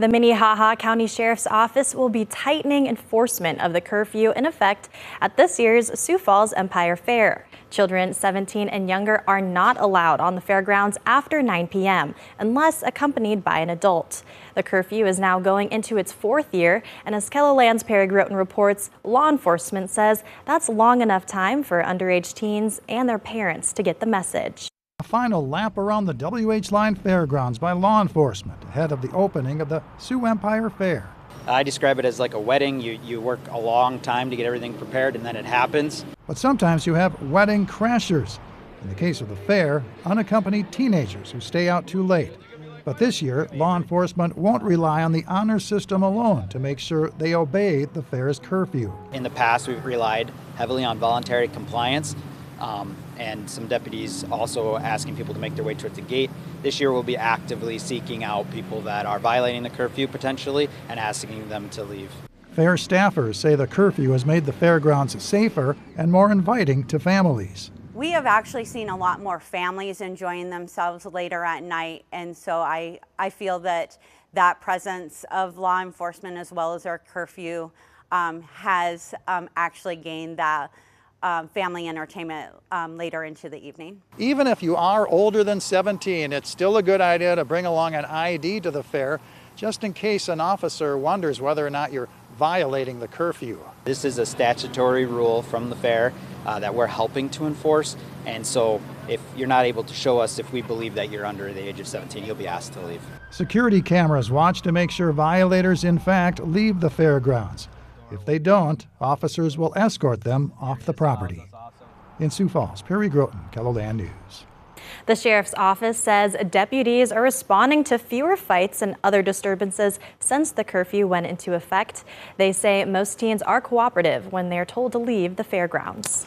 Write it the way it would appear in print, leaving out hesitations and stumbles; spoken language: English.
The Minnehaha County Sheriff's Office will be tightening enforcement of the curfew in effect at this year's Sioux Falls Empire Fair. Children 17 and younger are not allowed on the fairgrounds after 9 p.m. unless accompanied by an adult. The curfew is now going into its fourth year, and as KELOLAND's Perry Groten reports, law enforcement says that's long enough time for underage teens and their parents to get the message. A final lap around the W.H. Line Fairgrounds by law enforcement ahead of the opening of the Sioux Empire Fair. I describe it as like a wedding. You work a long time to get everything prepared, and then it happens. But sometimes you have wedding crashers. In the case of the fair, unaccompanied teenagers who stay out too late. But this year, law enforcement won't rely on the honor system alone to make sure they obey the fair's curfew. In the past, we've relied heavily on voluntary compliance. And some deputies also asking people to make their way towards the gate. This year we'll be actively seeking out people that are violating the curfew potentially and asking them to leave. Fair staffers say the curfew has made the fairgrounds safer and more inviting to families. We have actually seen a lot more families enjoying themselves later at night, and so I feel that that presence of law enforcement as well as our curfew has actually gained that family entertainment later into the evening. Even if you are older than 17, it's still a good idea to bring along an ID to the fair, just in case an officer wonders whether or not you're violating the curfew. This is a statutory rule from the fair that we're helping to enforce, and so if you're not able to show us if we believe that you're under the age of 17, you'll be asked to leave. Security cameras watch to make sure violators in fact leave the fairgrounds. If they don't, officers will escort them off the property. In Sioux Falls, Perry Groten, KELOLAND News. The sheriff's office says deputies are responding to fewer fights and other disturbances since the curfew went into effect. They say most teens are cooperative when they're told to leave the fairgrounds.